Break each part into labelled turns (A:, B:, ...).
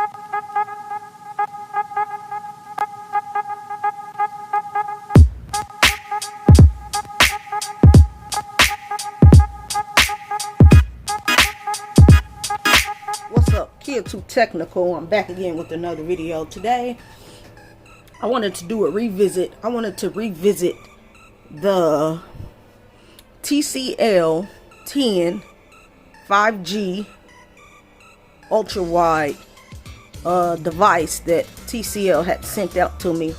A: What's up, Kid Too Technical? I'm back again with another video. Today I wanted to do a revisit. I wanted to revisit the TCL 10 5G ultra wide device that TCL had sent out to me.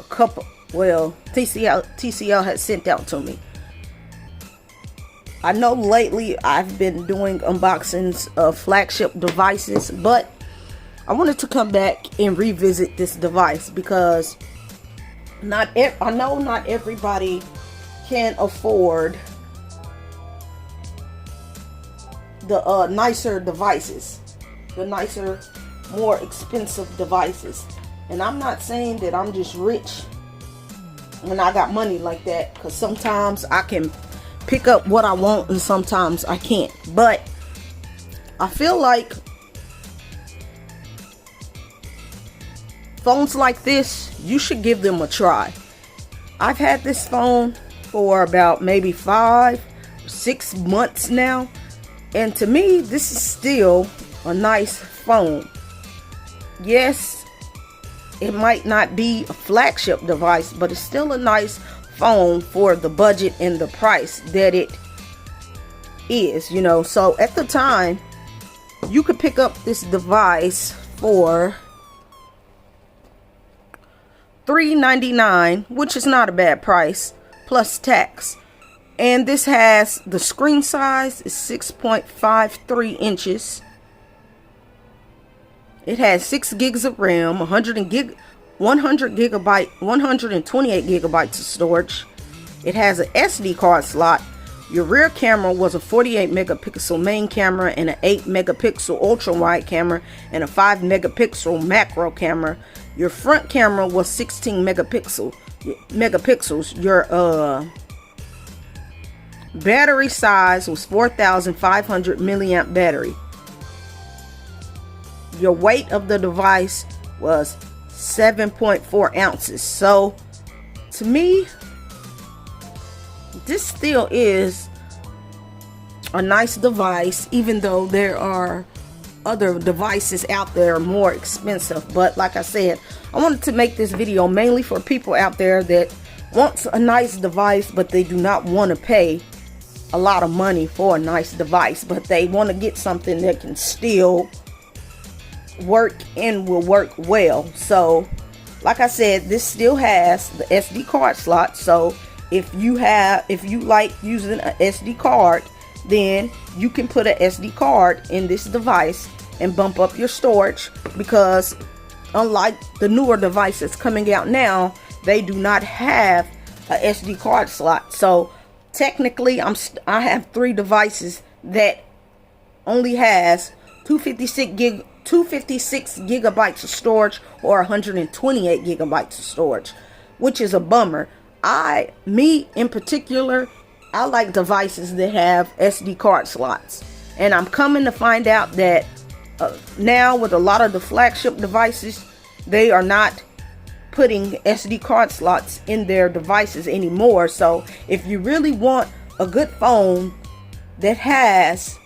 A: TCL had sent out to me. I know lately I've been doing unboxings of flagship devices, but I wanted to come back and revisit this device because I know not everybody can afford the nicer devices, the nicer, more expensive devices. And I'm not saying that I'm just rich and I got money like that, because sometimes I can pick up what I want and sometimes I can't. But I feel like phones like this, you should give them a try. I've had this phone for about maybe 5 or 6 months now, and to me this is still a nice phone. Yes, it might not be a flagship device, but it's still a nice phone for the budget and the price that it is, you know. So at the time, you could pick up this device for $399, which is not a bad price, plus tax. And this has, the screen size is 6.53 inches. It has 6 gigs of RAM, 128 gigabytes of storage. It has an SD card slot. Your rear camera was a 48 megapixel main camera and an 8 megapixel ultra wide camera and a 5 megapixel macro camera. Your front camera was 16 megapixels. Your battery size was 4,500 milliamp battery. Your weight of the device was 7.4 ounces. So to me, this still is a nice device, even though there are other devices out there more expensive. But like I said, I wanted to make this video mainly for people out there that wants a nice device, but they do not want to pay a lot of money for a nice device, but they want to get something that can still work and will work well. So like I said, this still has the SD card slot. So if you like using an SD card, then you can put an SD card in this device and bump up your storage, because unlike the newer devices coming out now, they do not have a SD card slot. So technically I have 3 devices that only has 256 gigabytes of storage or 128 gigabytes of storage, which is a bummer. Me in particular, I like devices that have SD card slots, and I'm coming to find out that now with a lot of the flagship devices, they are not putting SD card slots in their devices anymore. So if you really want a good phone that has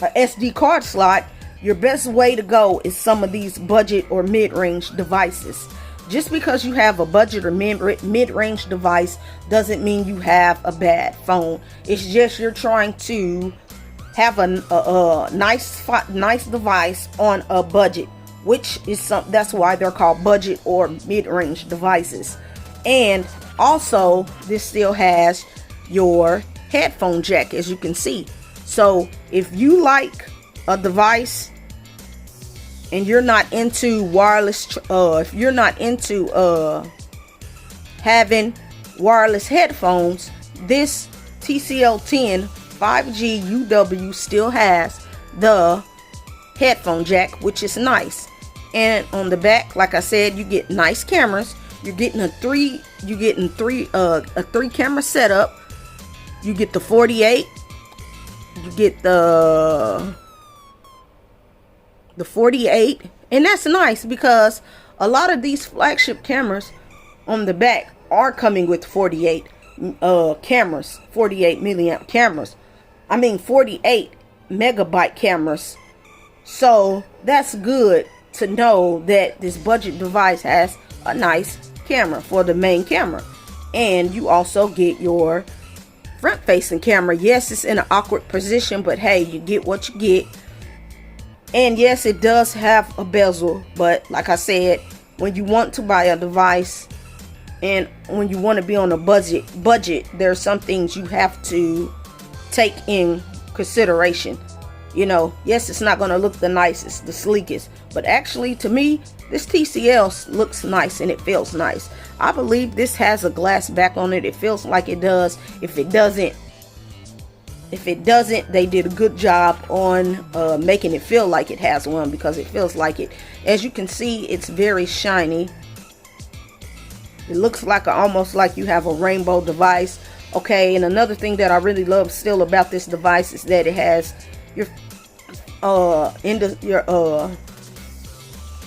A: a SD card slot, your best way to go is some of these budget or mid-range devices. Just because you have a budget or mid-range device doesn't mean you have a bad phone. It's just you're trying to have a nice device on a budget, which is that's why they're called budget or mid-range devices. And also, this still has your headphone jack, as you can see. So if you like a device and you're not into wireless, if you're not into having wireless headphones, this TCL 10 5G UW still has the headphone jack, which is nice. And on the back, like I said, you get nice cameras. You're getting a three camera setup. You get the 48. You get the the 48, and that's nice because a lot of these flagship cameras on the back are coming with 48 cameras, 48 milliamp cameras. I mean 48 megabyte cameras. So that's good to know that this budget device has a nice camera for the main camera. And you also get your front facing camera. Yes, it's in an awkward position, but hey, you get what you get. And yes, it does have a bezel, but like I said, when you want to buy a device and when you want to be on a budget, there are some things you have to take in consideration. You know, yes, it's not going to look the nicest, the sleekest, but actually to me, this TCL looks nice and it feels nice. I believe this has a glass back on it. It feels like it does. If it doesn't, they did a good job on making it feel like it has one, because it feels like it. As you can see, it's very shiny. It looks like almost like you have a rainbow device. Okay, and another thing that I really love still about this device is that it has your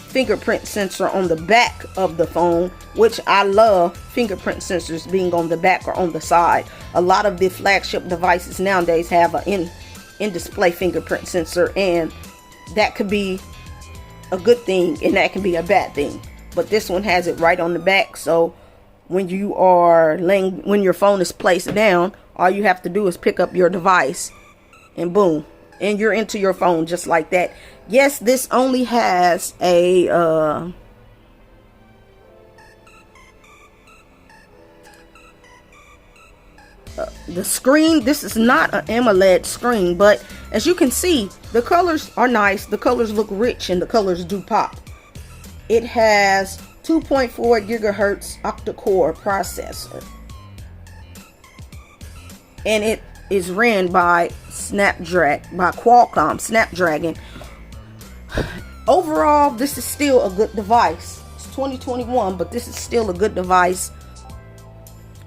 A: fingerprint sensor on the back of the phone, which I love fingerprint sensors being on the back or on the side. A lot of the flagship devices nowadays have an in-display fingerprint sensor, and that could be a good thing and that can be a bad thing. But this one has it right on the back, so when you are when your phone is placed down, all you have to do is pick up your device and boom, and you're into your phone just like that. Yes, this only has a the screen. This is not an AMOLED screen, but as you can see, the colors are nice. The colors look rich and the colors do pop. It has 2.4 gigahertz octa-core processor, and it is ran by Qualcomm Snapdragon. Overall, this is still a good device. It's 2021, but this is still a good device.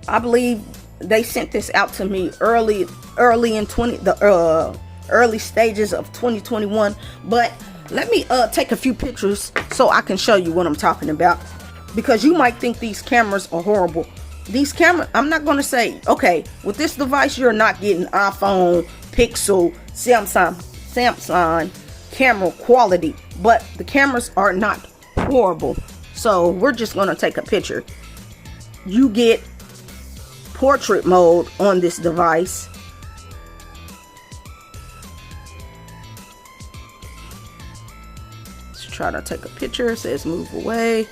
A: I believe they sent this out to me early in early stages of 2021. But let me take a few pictures so I can show you what I'm talking about, because you might think these cameras are horrible. These cameras, I'm not going to say, okay, with this device you're not getting iPhone, Pixel, Samsung camera quality, but the cameras are not horrible. So we're just going to take a picture. You get portrait mode on this device. Let's try to take a picture. It says move away.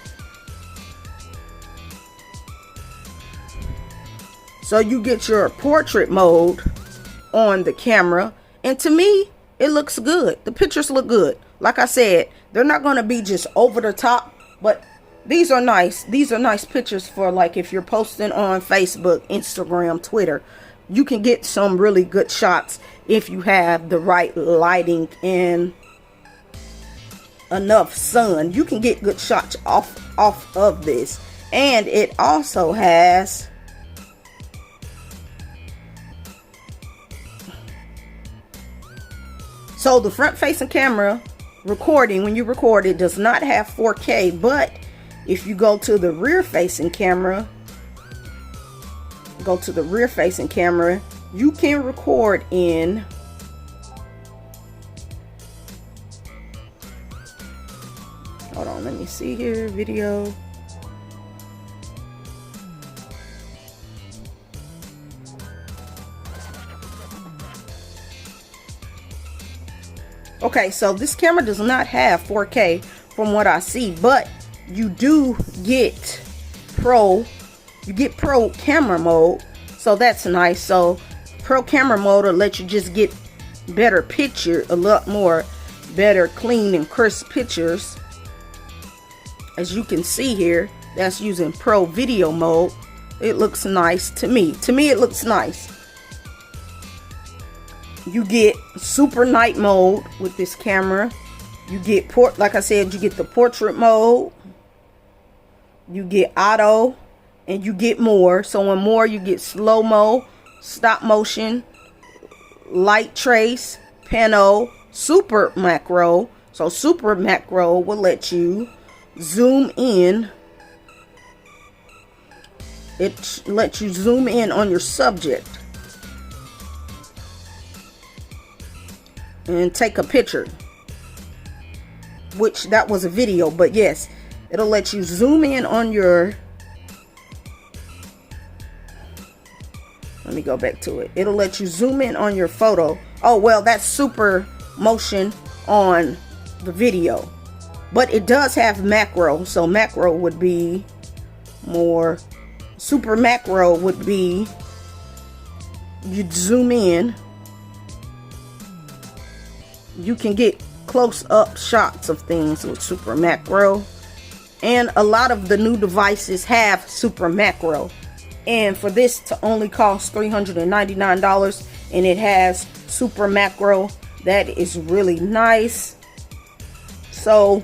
A: So you get your portrait mode on the camera, and to me, it looks good. The pictures look good. Like I said, they're not going to be just over the top, but these are nice. These are nice pictures for, like, if you're posting on Facebook, Instagram, Twitter. You can get some really good shots if you have the right lighting and enough sun. You can get good shots off of this. And it also has so the front facing camera recording, when you record, it does not have 4K, but if you go to the rear facing camera, you can record in hold on, let me see here, video. Okay, so this camera does not have 4K from what I see, but you do get pro camera mode, so that's nice. So pro camera mode will let you just get better picture, a lot more better, clean and crisp pictures. As you can see here, that's using pro video mode. It looks nice to me. It looks nice. You get super night mode with this camera. You get like I said, you get the portrait mode. You get auto, and you get more. So in more, you get slow-mo, stop motion, light trace, pano, super macro, So super macro will let you zoom in. It lets you zoom in on your subject and take a picture, which that was a video, but yes, it'll let you zoom in on your, let me go back to it. It'll let you zoom in on your photo. Oh, well, that's super motion on the video, but it does have macro. So macro would be more, super macro would be, you'd zoom in, you can get close-up shots of things with super macro, and a lot of the new devices have super macro. And for this to only cost $399 and it has super macro, that is really nice. So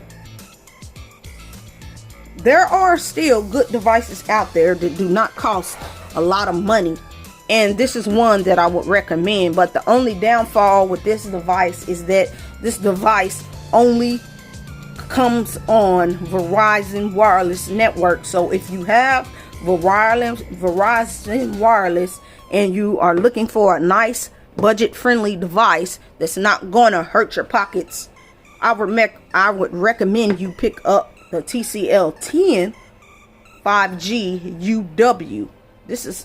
A: there are still good devices out there that do not cost a lot of money, and this is one that I would recommend. But the only downfall with this device is that this device only comes on Verizon wireless network. So if you have Verizon wireless and you are looking for a nice budget friendly device that's not gonna hurt your pockets, I would recommend you pick up the TCL 10 5G UW.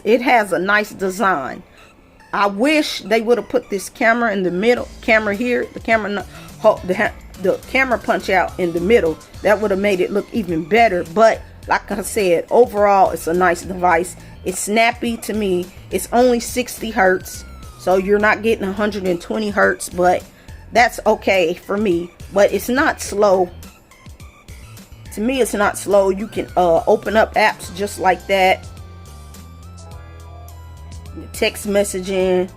A: It has a nice design. I wish they would have put this camera in the middle, camera here, the camera punch out in the middle. That would have made it look even better. But like I said, overall it's a nice device. It's snappy to me. It's only 60 hertz, so you're not getting 120 hertz, but that's okay for me. But it's not slow. To me, it's not slow. You can open up apps just like that. Text messaging,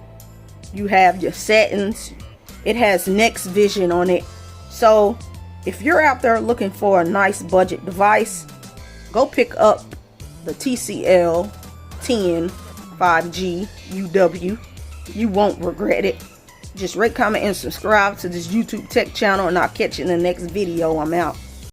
A: you have your settings. It has Next Vision on it. So if you're out there looking for a nice budget device, go pick up the TCL 10 5G UW. You won't regret it. Just rate, comment, and subscribe to this YouTube tech channel, and I'll catch you in the next video. I'm out.